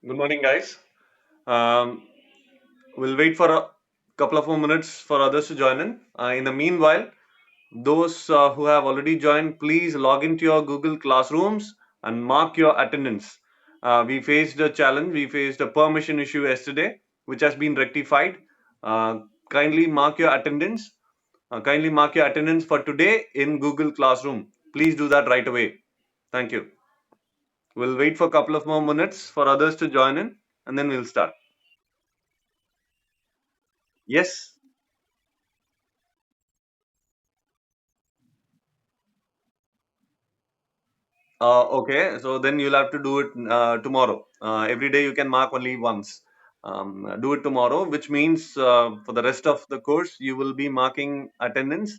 Good morning, guys. Um, we'll wait for a couple of more minutes for others to join in. In the meanwhile, those who have already joined, please log into your Google Classrooms and mark your attendance. We faced a challenge, we faced a permission issue yesterday, which has been rectified. Uh, kindly mark your attendance. Kindly mark your attendance for today in Google Classroom. Please do that right away. Thank you. We'll wait for a couple of more minutes for others to join in, and then we'll start. Yes. Okay, so then you'll have to do it tomorrow. Every day you can mark only once. Do it tomorrow, which means for the rest of the course you will be marking attendance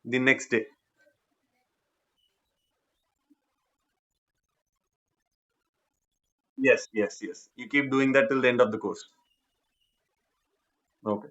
the next day. Yes, yes, yes. You keep doing that till the end of the course. Okay.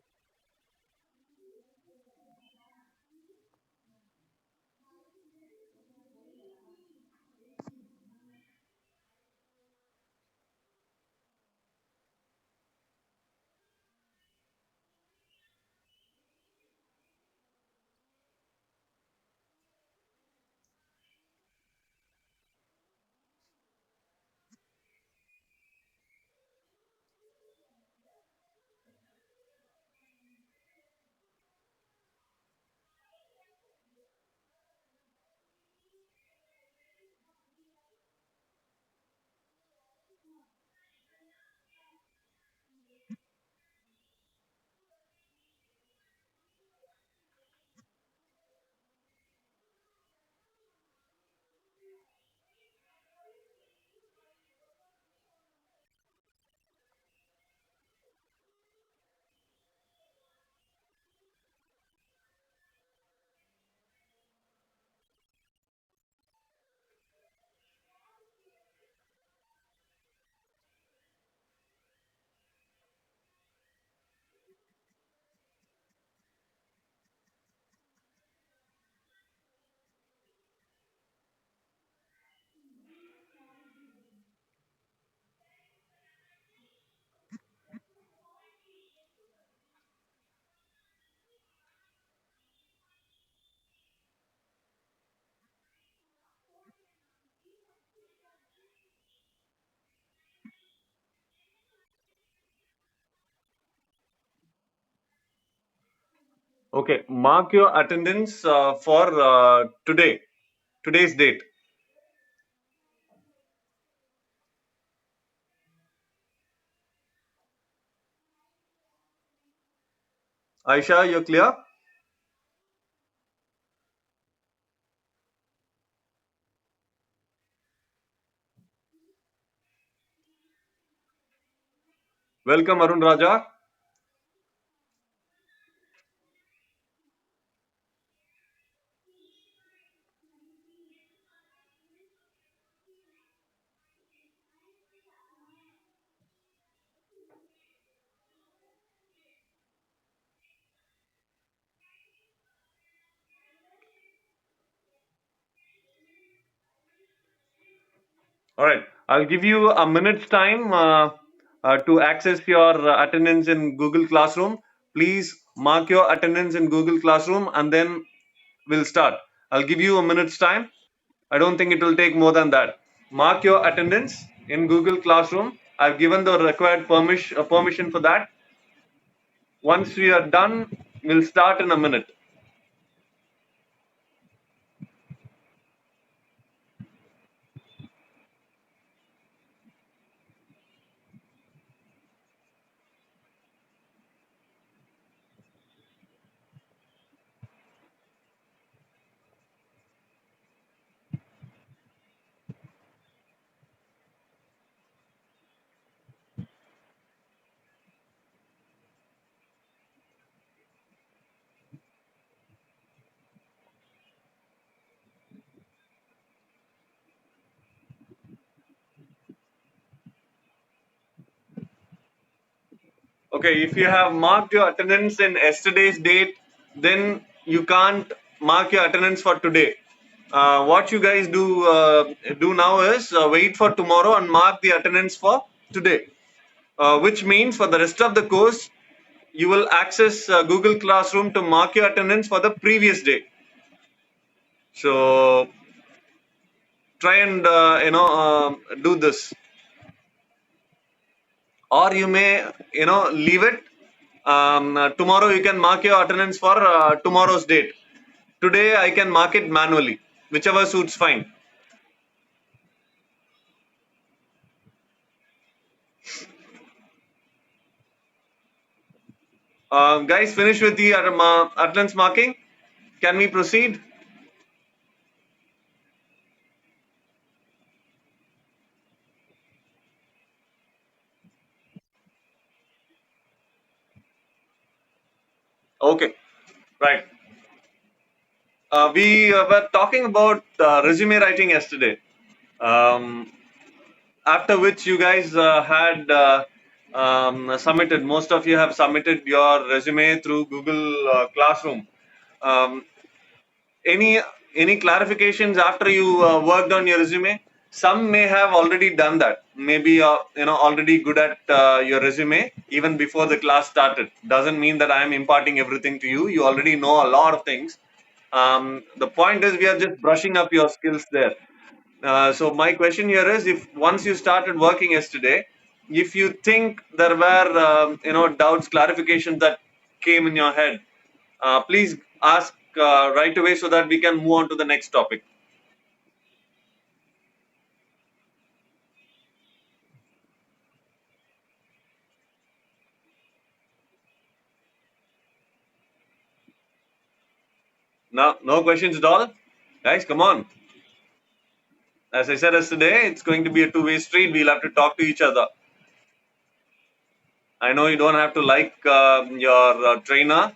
Okay. Mark your attendance for today, today's date. Aisha, you're clear? Welcome, Arun Raja. All right. I'll give you a minute's time to access your attendance in Google Classroom. Please mark your attendance in Google Classroom and then we'll start. I'll give you a minute's time. I don't think it will take more than that. Mark your attendance in Google Classroom. I've given the required permission for that. Once we are done, we'll start in a minute. Okay, if you have marked your attendance in yesterday's date, then you can't mark your attendance for today. What you guys do now is wait for tomorrow and mark the attendance for today, which means for the rest of the course you will access Google Classroom to mark your attendance for the previous day. So try and do this, or you may leave it. Tomorrow you can mark your attendance for tomorrow's date. Today I can mark it manually, whichever suits fine. Guys, finish with the attendance marking. Can we proceed? Okay, right. We were talking about resume writing yesterday. Um, After which you guys had submitted. Most of you have submitted your resume through Google Classroom. Um, any any clarifications after you worked on your resume? Some may have already done that. Maybe already good at your resume even before the class started. Doesn't mean that I am imparting everything to you. You already know a lot of things. The point is we are just brushing up your skills there. So my question here is, if once you started working yesterday, if you think there were doubts, clarifications that came in your head, please ask right away so that we can move on to the next topic. No, no questions at all, guys. Come on. As I said yesterday, it's going to be a two-way street. We'll have to talk to each other. I know you don't have to like your trainer,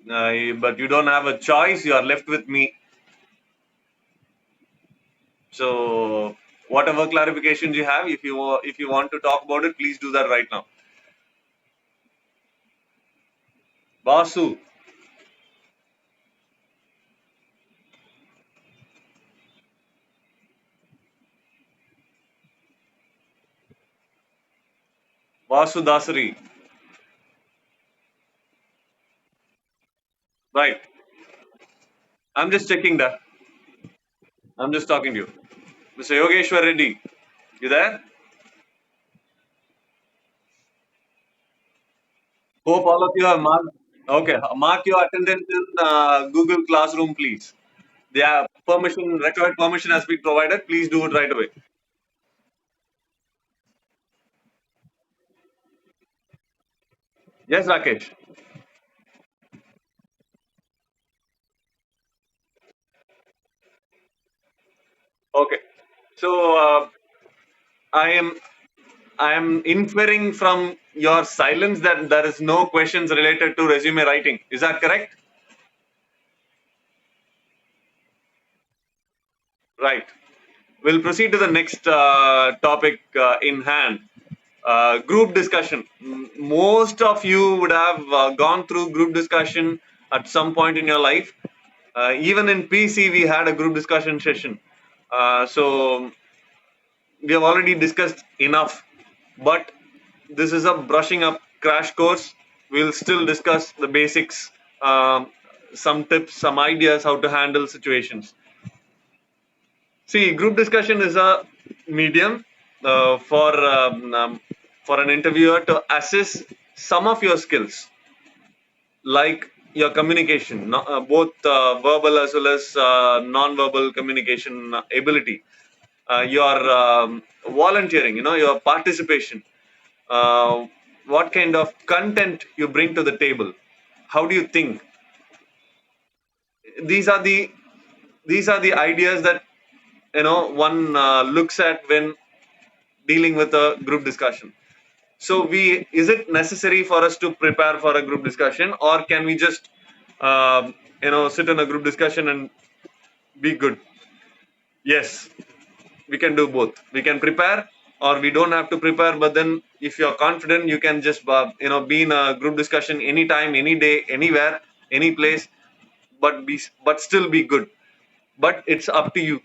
but you don't have a choice. You are left with me. So whatever clarifications you have, if you want to talk about it, please do that right now. Vasu, Vasu Dasari, right? I'm just checking that. I'm just talking to you, Mr. Yogeshwar Reddy. You there? Hope all of you have marked. Okay, mark your attendance in Google Classroom, please. The required permission has been provided. Please do it right away. Yes, Rakesh. Okay. So I am I am inferring from your silence that there is no questions related to resume writing. Is that correct? Right. We'll proceed to the next topic in hand. Group discussion. Most of you would have gone through group discussion at some point in your life. Even in PC, we had a group discussion session. So we have already discussed enough, but this is a brushing up crash course. We'll still discuss the basics, some tips, some ideas how to handle situations. See, group discussion is a medium for an interviewer to assess some of your skills, like your communication, both verbal as well as non-verbal communication ability, your volunteering, your participation, uh, what kind of content you bring to the table, how do you think. These are the ideas that one looks at when dealing with a group discussion. So is it necessary for us to prepare for a group discussion, or can we just sit in a group discussion and be good? Yes, we can do both. We can prepare, or we don't have to prepare. But then, if you're confident, you can just be in a group discussion anytime, any day, anywhere, any place. but still be good. But it's up to you.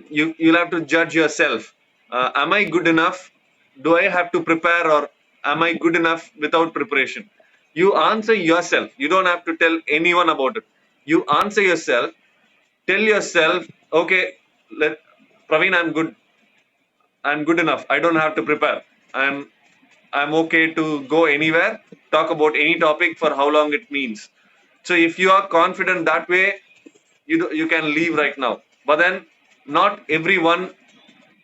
You'll have to judge yourself. Am I good enough? Do I have to prepare, or am I good enough without preparation? You answer yourself. You don't have to tell anyone about it. You answer yourself. Tell yourself, okay, let Praveen, I'm good enough. I don't have to prepare. I'm okay to go anywhere, talk about any topic for how long it means. So if you are confident that way, you can leave right now. But then not everyone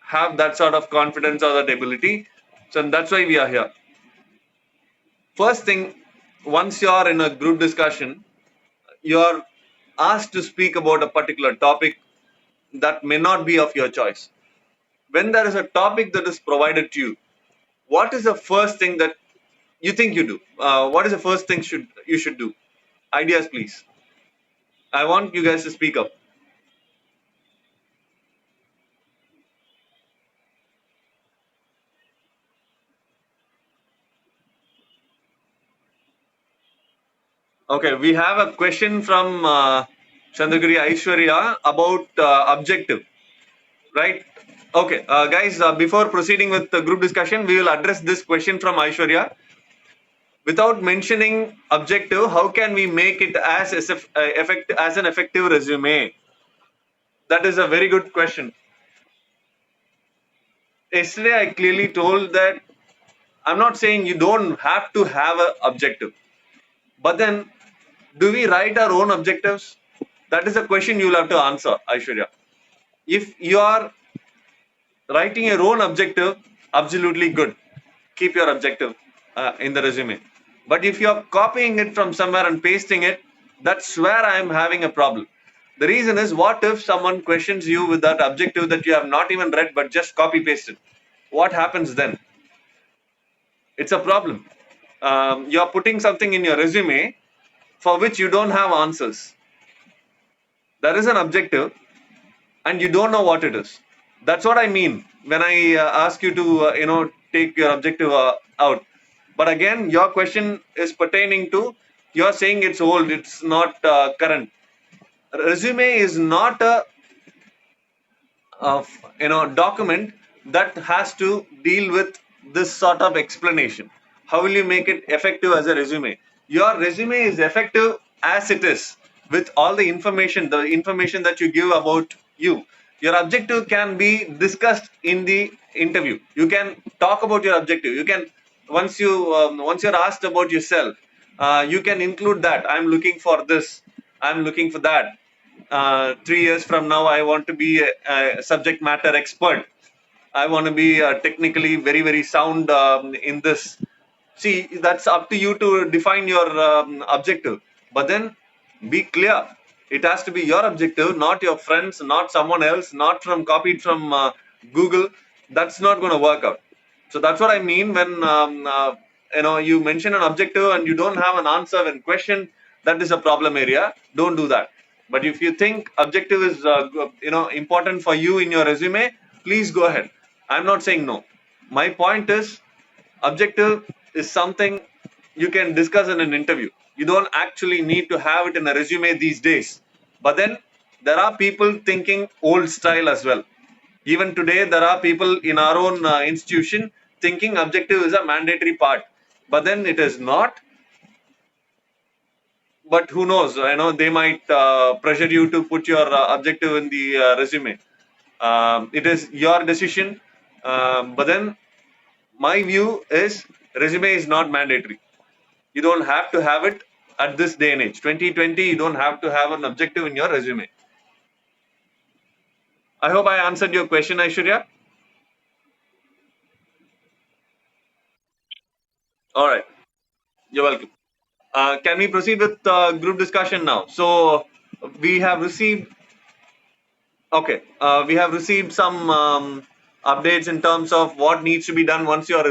have that sort of confidence or that ability. So that's why we are here. First thing, once you are in a group discussion, you are asked to speak about a particular topic that may not be of your choice. When there is a topic that is provided to you, what is the first thing that you think you do? What is the first thing you should do? Ideas, please. I want you guys to speak up. Okay, we have a question from Chandragiri Aishwarya about objective, right? Okay, guys, before proceeding with the group discussion, we will address this question from Aishwarya. Without mentioning objective, how can we make it as an effective resume? That is a very good question. Yesterday, I clearly told that I'm not saying you don't have to have an objective, but then do we write our own objectives? That is a question you'll have to answer, Aishwarya. If you are writing your own objective, absolutely good. Keep your objective in the resume. But if you're copying it from somewhere and pasting it, that's where I'm having a problem. The reason is, what if someone questions you with that objective that you have not even read but just copy pasted? What happens then? It's a problem. You're putting something in your resume for which you don't have answers. There is an objective and you don't know what it is. That's what I mean when I ask you to take your objective out. But again, your question is pertaining to, you're saying it's old, it's not current. Resume is not a document that has to deal with this sort of explanation. How will you make it effective as a resume? Your resume is effective as it is, with all the information that you give about you. Your objective can be discussed in the interview. You can talk about your objective. You can, once you're asked about yourself, you can include that. I'm looking for this, I'm looking for that. 3 years from now, I want to be a subject matter expert. I want to be technically very, very sound in this. See, that's up to you to define your objective. But then be clear. It has to be your objective, not your friends, not someone else, not from copied from Google. That's not going to work out. So that's what I mean when you mention an objective and you don't have an answer when questioned. That is a problem area. Don't do that. But if you think objective is important for you in your resume, please go ahead. I'm not saying no. My point is, objective is something you can discuss in an interview. You don't actually need to have it in a resume these days. But then there are people thinking old style as well. Even today, there are people in our own institution thinking objective is a mandatory part. But then it is not. But who knows? I know they might pressure you to put your objective in the resume. It is your decision. But then my view is, resume is not mandatory. You don't have to have it at this day and age. 2020, you don't have to have an objective in your resume. I hope I answered your question, Aishwarya. All right. You're welcome. Can we proceed with group discussion now? So we have received, okay, we have received some updates in terms of what needs to be done once you are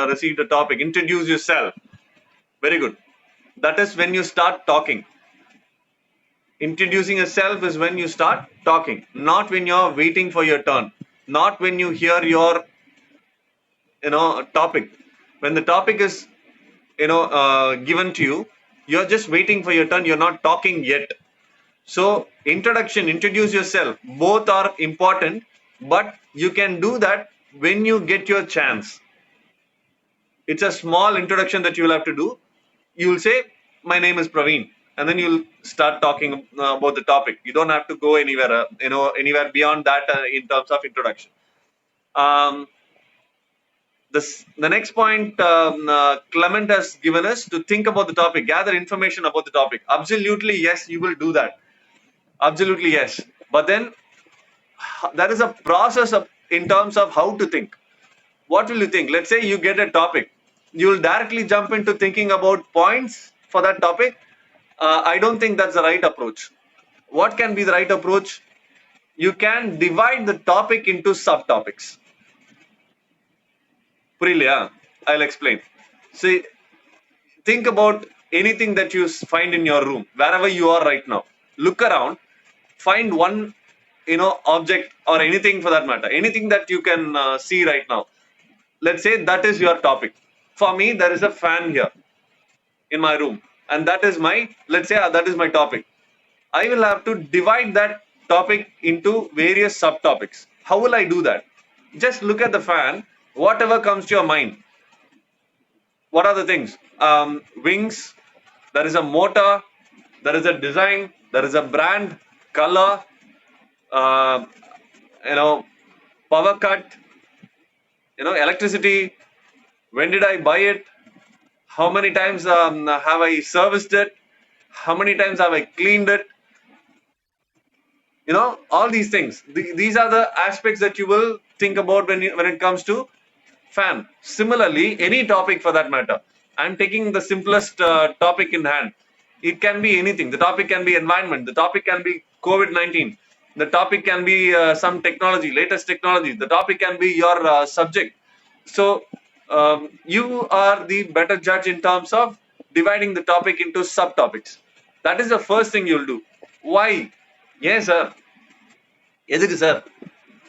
received a topic. Introduce yourself. Very good. That is when you start talking. Introducing yourself is when you start talking, not when you're waiting for your turn, not when you hear your topic. When the topic is given to you, you're just waiting for your turn. You're not talking yet. So introduction, introduce yourself, both are important, but you can do that when you get your chance. It's a small introduction that you will have to do. You will say, my name is Praveen, and then you'll start talking about the topic. You don't have to go anywhere, anywhere beyond that in terms of introduction. Um, the next point Clement has given us to think about the topic, gather information about the topic. Absolutely, yes, you will do that. Absolutely, yes. But then there is a process of, in terms of how to think. What will you think? Let's say you get a topic. You will directly jump into thinking about points for that topic. I don't think that's the right approach. What can be the right approach? You can divide the topic into subtopics. Purilia, I'll explain. See, think about anything that you find in your room, wherever you are right now. Look around, find one, object or anything for that matter, anything that you can see right now. Let's say that is your topic. For me, there is a fan here in my room, and that is my, let's say that is my topic. I will have to divide that topic into various subtopics. How will I do that? Just look at the fan, whatever comes to your mind. What are the things? Wings, there is a motor, there is a design, there is a brand, color, uh, you know, power cut, electricity. When did I buy it? How many times have I serviced it? How many times have I cleaned it? All these things. These are the aspects that you will think about when it comes to fan. Similarly, any topic for that matter. I'm taking the simplest topic in hand. It can be anything. The topic can be environment. The topic can be COVID-19. The topic can be some technology, latest technology. The topic can be your subject. So you are the better judge in terms of dividing the topic into subtopics. That is the first thing you'll do. Why? Yes, sir. எதுக்கு sir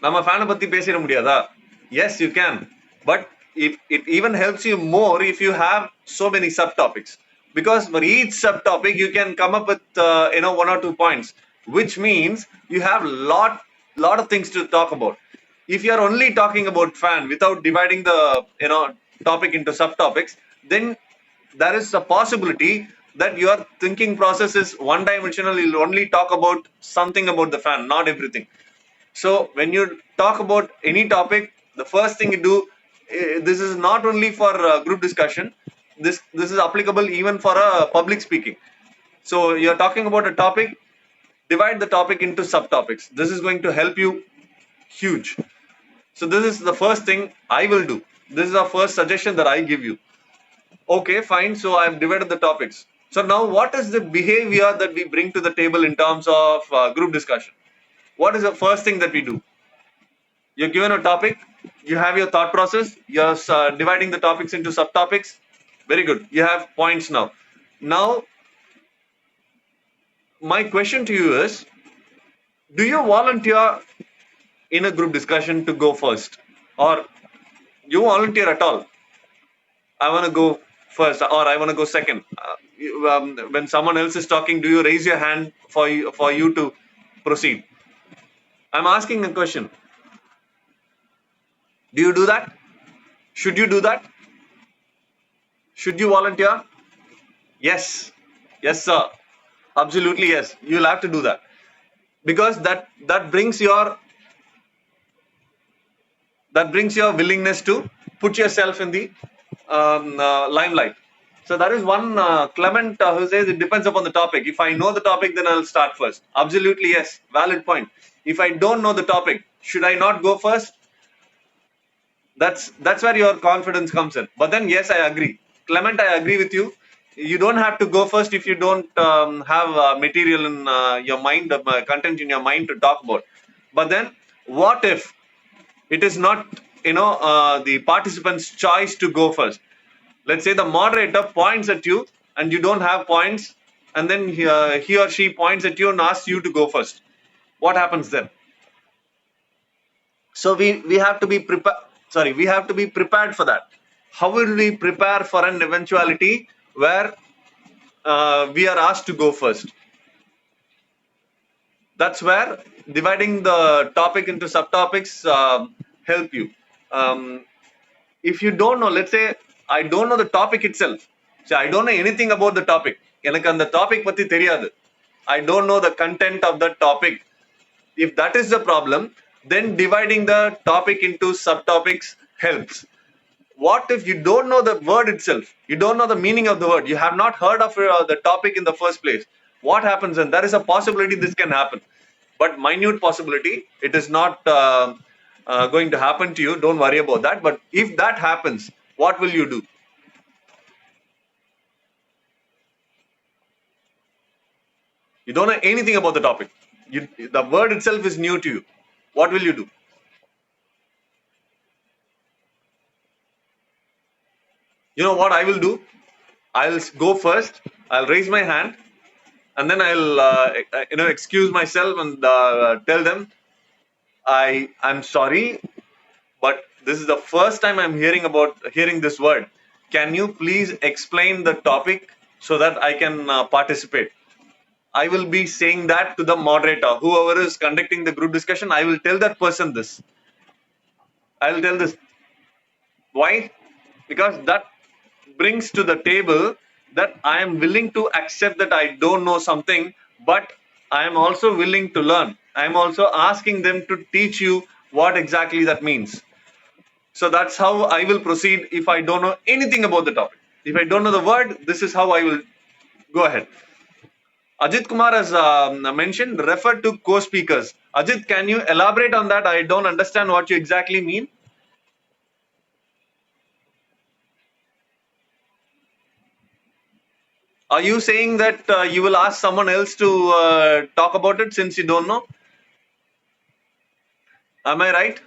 நம்ம ஃபேனை பத்தி பேசிட முடியாதா? Yes, you can. But it even helps you more if you have so many subtopics. Because for each subtopic, you can come up with one or two points, which means you have lot of things to talk about. If you are only talking about fan without dividing the topic into subtopics, then there is a possibility that your thinking process is one dimensional. You'll only talk about something about the fan, not everything. So when you talk about any topic, the first thing you do, this is not only for group discussion. This is applicable even for public speaking. So you're talking about a topic, divide the topic into subtopics. This is going to help you huge. So this is the first thing I will do. This is our first suggestion that I give you. Okay, fine. So I've divided the topics. So now what is the behavior that we bring to the table in terms of group discussion? What is the first thing that we do? You're given a topic, you have your thought process, you're dividing the topics into subtopics. Very good. You have points now. Now, my question to you is, do you volunteer in a group discussion to go first? Or you volunteer at all? I want to go first or I want to go second. When someone else is talking, do you raise your hand for you to proceed? I'm asking a question. Do you do that? Should you do that? Should you volunteer? Yes. Yes, sir. Absolutely yes. You'll have to do that. Because that brings your willingness to put yourself in the limelight. So that is one Clement who says it depends upon the topic. If I know the topic, then I'll start first. Absolutely yes. Valid point. If I don't know the topic, should I not go first? That's where your confidence comes in. But then yes, I agree. Clement, I agree with you. You don't have to go first if you don't have material in your mind, content in your mind to talk about. But then what if it is not the participant's choice to go first? Let's say the moderator points at you and you don't have points, and then he or she points at you and asks you to go first. What happens then? So we have to be prepared. Sorry, we have to be prepared for that. How will we prepare for an eventuality where we are asked to go first? That's where dividing the topic into subtopics help you. Um, if you don't know, let's say I don't know the topic itself. So I don't know anything about the topic. எனக்கு அந்த topic பத்தி தெரியாது. I don't know the content of the topic. If that is the problem, then dividing the topic into subtopics helps. What if you don't know the word itself? You don't know the meaning of the word. You have not heard of the topic in the first place. What happens then? There is a possibility this can happen, but minute possibility. It is not going to happen to you. Don't worry about that. But if that happens, what will you do? You don't know anything about the topic. The word itself is new to you. What will you do? You know what I will do? I'll go first. I'll raise my hand, and then I'll excuse myself and tell them I'm sorry, but this is the first time I'm hearing this word. Can you please explain the topic so that I can participate? I will be saying that to the moderator, whoever is conducting the group discussion. I will tell that person this. I will tell this. Why? Because that brings to the table that I am willing to accept that I don't know something, but I am also willing to learn. I am also asking them to teach you what exactly that means. So that's how I will proceed if I don't know anything about the topic. If I don't know the word, this is how I will go ahead. Ajit Kumar has mentioned refer to co-speakers. Ajit, can you elaborate on that? I don't understand what you exactly mean. Are you saying that you will ask someone else to talk about it since you don't know? Am I right?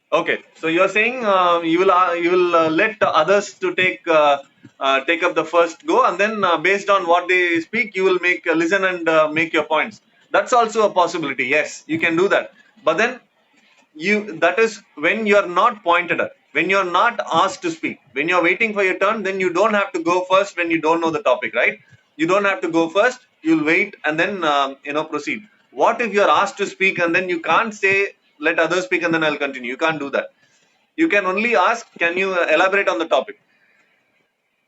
Okay, so you're saying you will let the others to take up the first go, and then based on what they speak, you will make listen and make your points. That's also a possibility. Yes, you can do that. But then that is when you are not pointed at, when you are not asked to speak, when you are waiting for your turn. Then you don't have to go first when you don't know the topic, right? You don't have to go first. You'll wait and then proceed. What if you are asked to speak and then you can't say let others speak and then I'll continue? You can't do that. You can only ask, can you elaborate on the topic,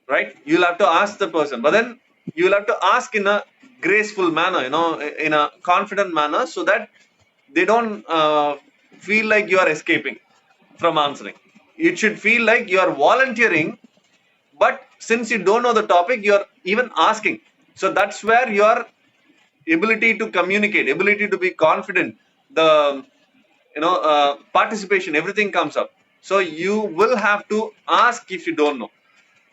right? You'll have to ask the person, but then you'll have to ask in a graceful manner, in a confident manner, so that they don't feel like you are escaping from answering. It should feel like you are volunteering, but since you don't know the topic, you are even asking. So that's where your ability to communicate, ability to be confident, the participation, everything comes up. So you will have to ask if you don't know.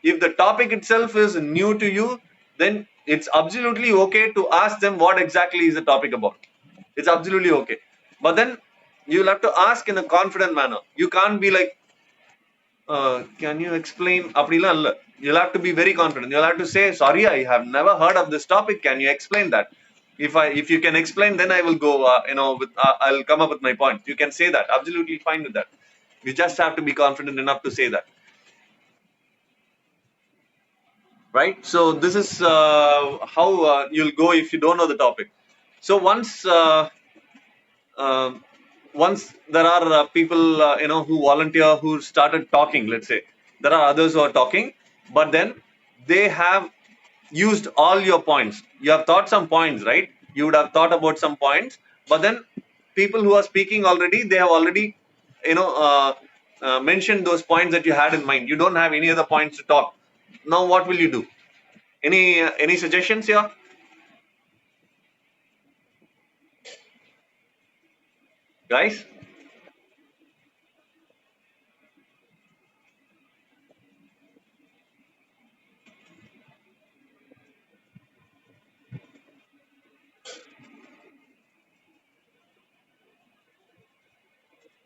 If the topic itself is new to you, then it's absolutely okay to ask them what exactly is the topic about. It's absolutely okay. But then you'll have to ask in a confident manner. You can't be like, can you explain? அப்படிலாம் இல்ல. You'll have to be very confident. You'll have to say, sorry, I have never heard of this topic. Can you explain that? If you can explain, then I will go. I'll come up with my point. You can say that. Absolutely fine with that. You just have to be confident enough to say that, right? So this is how you'll go if you don't know the topic. So uh, once there are people who volunteer, who started talking, let's say there are others who are talking, but then they have used all your points. You have thought some points, right? You would have thought about some points, but then people who are speaking already, they have already mentioned those points that you had in mind. You don't have any other points to talk. Now what will you do? Any suggestions here, guys?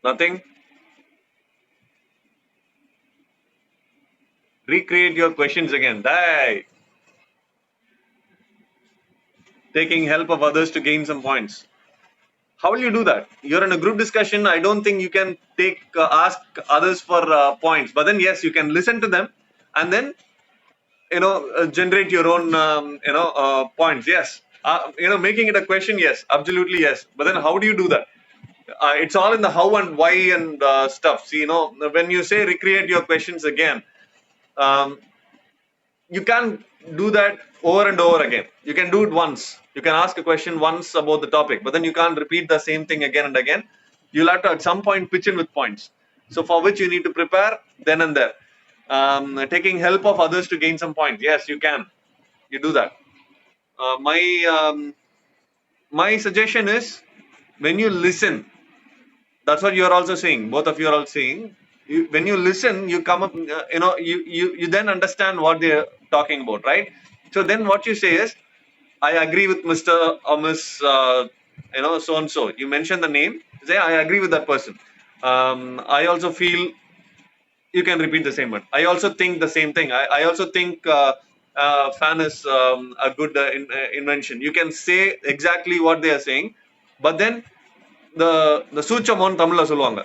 Nothing. Recreate your questions again. Die. Taking help of others to gain some points. How will you do that? You're in a group discussion. I don't think you can ask others for points. But then yes, you can listen to them. and then generate your own points. Yes, making it a question. Yes, absolutely yes. But then how do you do that? It's all in the how and why and stuff. See, when you say recreate your questions again, um, you can do that over and over again. You can do it once. You can ask a question once about the topic, but then you can't repeat the same thing again and again. You'll have to at some point pitch in with points. So for which you need to prepare then and there. Taking help of others to gain some points. Yes, you can. You do that. My suggestion is when you listen, that's what you are also saying. Both of you are all saying. When you listen, you come up. You then understand what they are talking about, right? So then what you say is, I agree with Mr. or Miss, so and so. You mention the name. Say, I agree with that person. I also feel you can repeat the same one. I also think the same thing. I also think fan is a good invention. You can say exactly what they are saying, but then the சூட்சமம் தமிழ்ல சொல்லுவாங்க.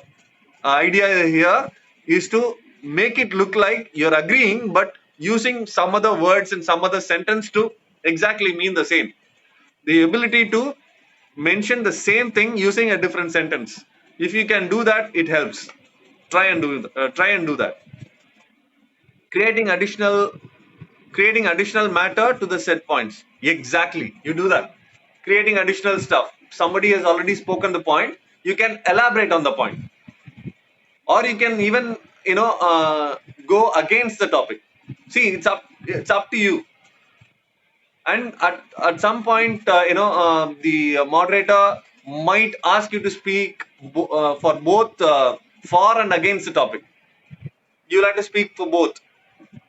Idea here is to make it look like you're agreeing, but using some other words and some other sentence to exactly mean the same. The ability to mention the same thing using a different sentence. If you can do that, it helps. Try and do that. Creating additional matter to the set points. Exactly, you do that. Creating additional stuff. Somebody has already spoken the point. You can elaborate on the point, or you can even go against the topic. See, it's up to you. And at some point, the moderator might ask you to speak for both for and against the topic. You'll have to speak for both.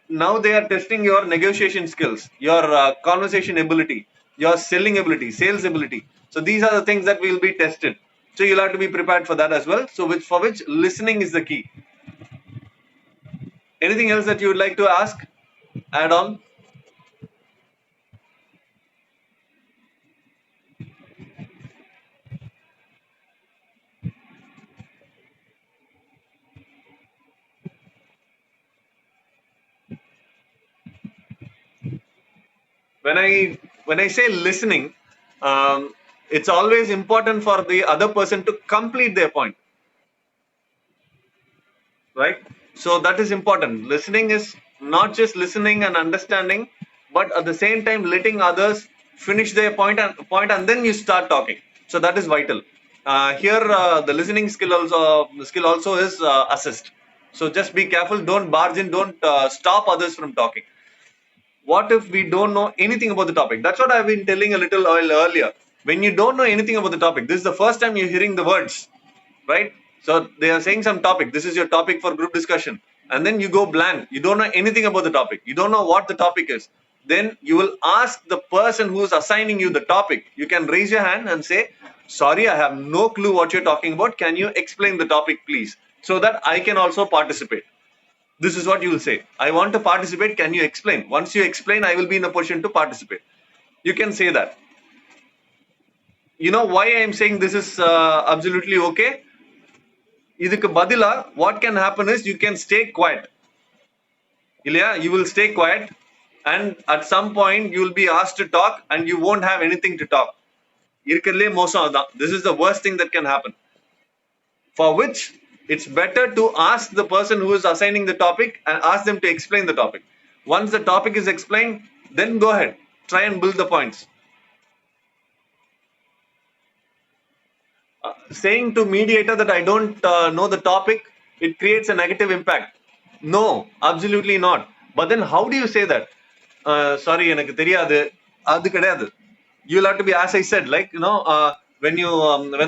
Now they are testing your negotiation skills, your conversation ability, your selling ability, sales ability. So these are the things that will be tested. So you'll have to be prepared for that as well. So for which listening is the key. Anything else that you would like to ask? Add on? When I say listening, it's always important for the other person to complete their point, right? So that is important. Listening is not just listening and understanding, but at the same time letting others finish their point and then you start talking. So that is vital. Here, the listening skill also is assist. So just be careful. Don't barge in. Don't stop others from talking. What if we don't know anything about the topic? That's what I've been telling a little while earlier. When you don't know anything about the topic, this is the first time you're hearing the words, right? So they are saying some topic. This is your topic for group discussion. And then you go blank. You don't know anything about the topic. You don't know what the topic is. Then you will ask the person who is assigning you the topic. You can raise your hand and say, sorry, I have no clue what you're talking about. Can you explain the topic, please? So that I can also participate. This is what you will say. I want to participate. Can you explain? Once you explain, I will be in a position to participate. You can say that. You know why I am saying this is absolutely okay? இதுக்கு பதிலா what can happen is you can stay quiet. இல்லையா? You will stay quiet and at some point you will be asked to talk and you won't have anything to talk. இருக்கிறதுலே மோசம் அதான். This is the worst thing that can happen. For which it's better to ask the person who is assigning the topic and ask them to explain the topic. Once the topic is explained, then go ahead. Try and build the points. Saying to mediator that I don't know the topic, it creates a negative impact. No, absolutely not. But then how do you say that? Sorry, எனக்கு தெரியாது. அது கிடையாது. You'll have to be, as I said, like, when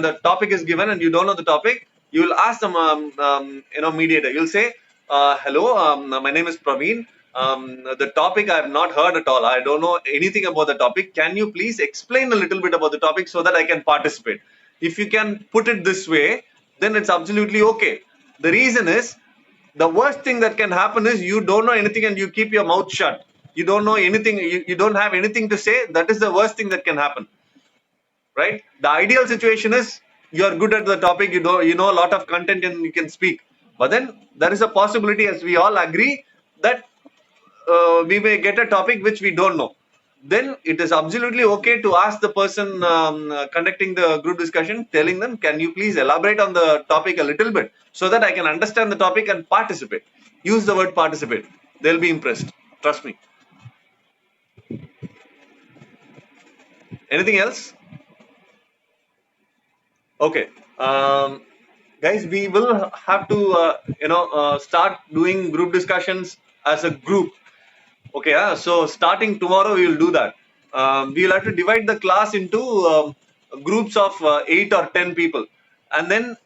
the topic is given and you don't know the topic, you will ask them, mediator. You'll say, hello, my name is Praveen. The topic I have not heard at all. I don't know anything about the topic. Can you please explain a little bit about the topic so that I can participate? If you can put it this way, then it's absolutely okay. The reason is, the worst thing that can happen is you don't know anything and you keep your mouth shut. You don't know anything. You don't have anything to say. That is the worst thing that can happen, right? The ideal situation is you are good at the topic. You know a lot of content and you can speak. But then there is a possibility, as we all agree, that we may get a topic which we don't know. Then it is absolutely okay to ask the person conducting the group discussion, telling them, can you please elaborate on the topic a little bit so that I can understand the topic and participate. Use the word participate. They'll be impressed. Trust me. Anything else? Okay. Guys, we will have to, start doing group discussions as a group. Okay, so starting tomorrow, we will do that. We will have to divide the class into groups of 8 or 10 people. And then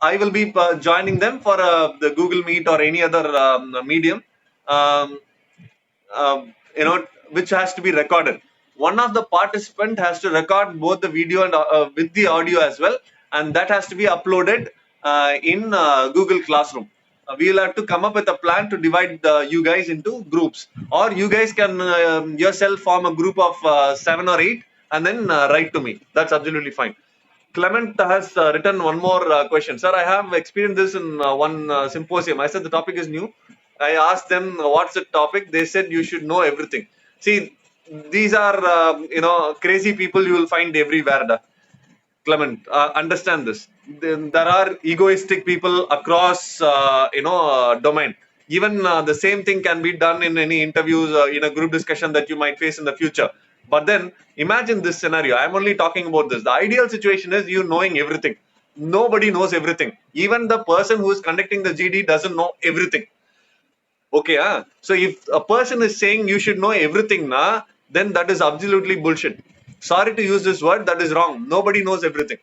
I will be joining them for the Google Meet or any other medium, um, which has to be recorded. One of the participant has to record both the video and with the audio as well, and that has to be uploaded in Google Classroom. We will have to come up with a plan to divide you guys into groups, or you guys can yourself form a group of 7 or 8 and then write to me. That's absolutely fine. Clement has written one more question. Sir, I have experienced this in one symposium. I said the topic is new. I asked them what's the topic. They said you should know everything. See, these are crazy people you will find everywhere. Clement, understand this. Then there are egoistic people across domain. Even the same thing can be done in any interviews in a group discussion that you might face in the future. But then imagine this scenario. I'm only talking about this. The ideal situation is you knowing everything. Nobody knows everything. Even the person who is conducting the GD doesn't know everything. Okay, so if a person is saying you should know everything, then that is absolutely bullshit. Sorry to use this word, that is wrong. Nobody knows everything.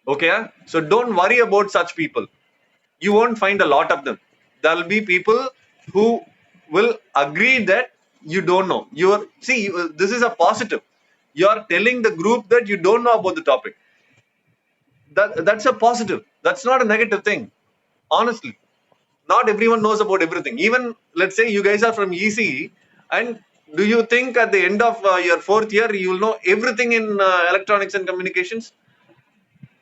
Okay, so don't worry about such people. You won't find a lot of them. There'll be people who will agree that you don't know. This is a positive. You're telling the group that you don't know about the topic. That's a positive. That's not a negative thing. Honestly, not everyone knows about everything. Even let's say you guys are from ECE, and do you think at the end of your 4th year you will know everything in electronics and communications?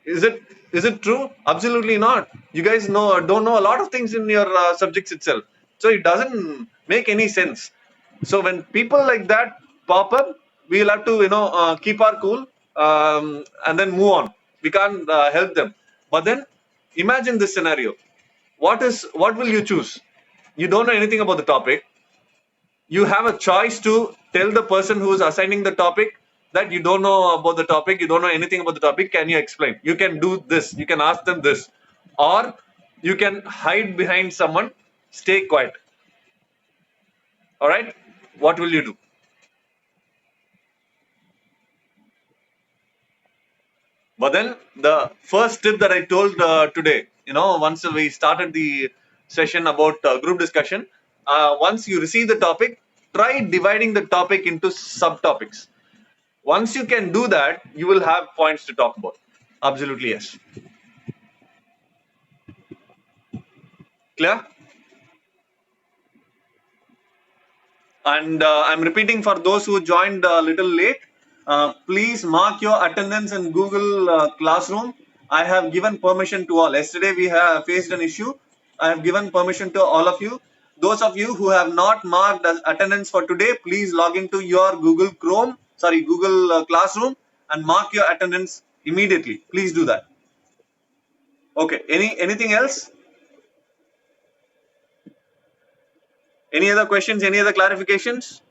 Is it true? Absolutely not. You guys don't know a lot of things in your subjects itself, so it doesn't make any sense. So when people like that pop up, we'll have to keep our cool, and then move on. We can't help them. But then imagine this scenario. What will you choose? You don't know anything about the topic. You have a choice to tell the person who is assigning the topic that you don't know about the topic, you don't know anything about the topic. Can you explain? You can do this. You can ask them this, or you can hide behind someone, stay quiet. All right. What will you do? But then the first tip that I told today, once we started the session about group discussion, once you receive the topic, try dividing the topic into subtopics. Once you can do that, you will have points to talk about. Absolutely, yes. Clear? And I'm repeating for those who joined a little late. Please mark your attendance in Google Classroom. I have given permission to all. Yesterday we have faced an issue. I have given permission to all of you. Those of you who have not marked as attendance for today, please log into your Google Classroom and mark your attendance immediately. Please do that. Okay. Anything else? Any other questions? Any other clarifications?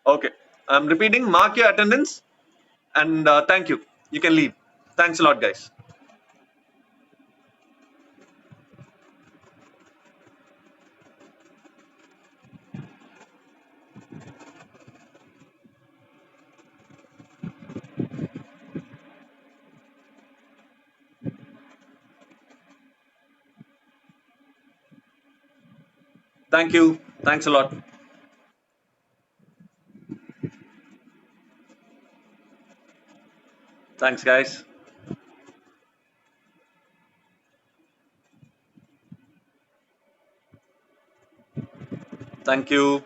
Okay. I'm repeating, mark your attendance, and thank you. You can leave. Thanks a lot, guys. Thank you. Thanks a lot. Thanks, guys. Thank you.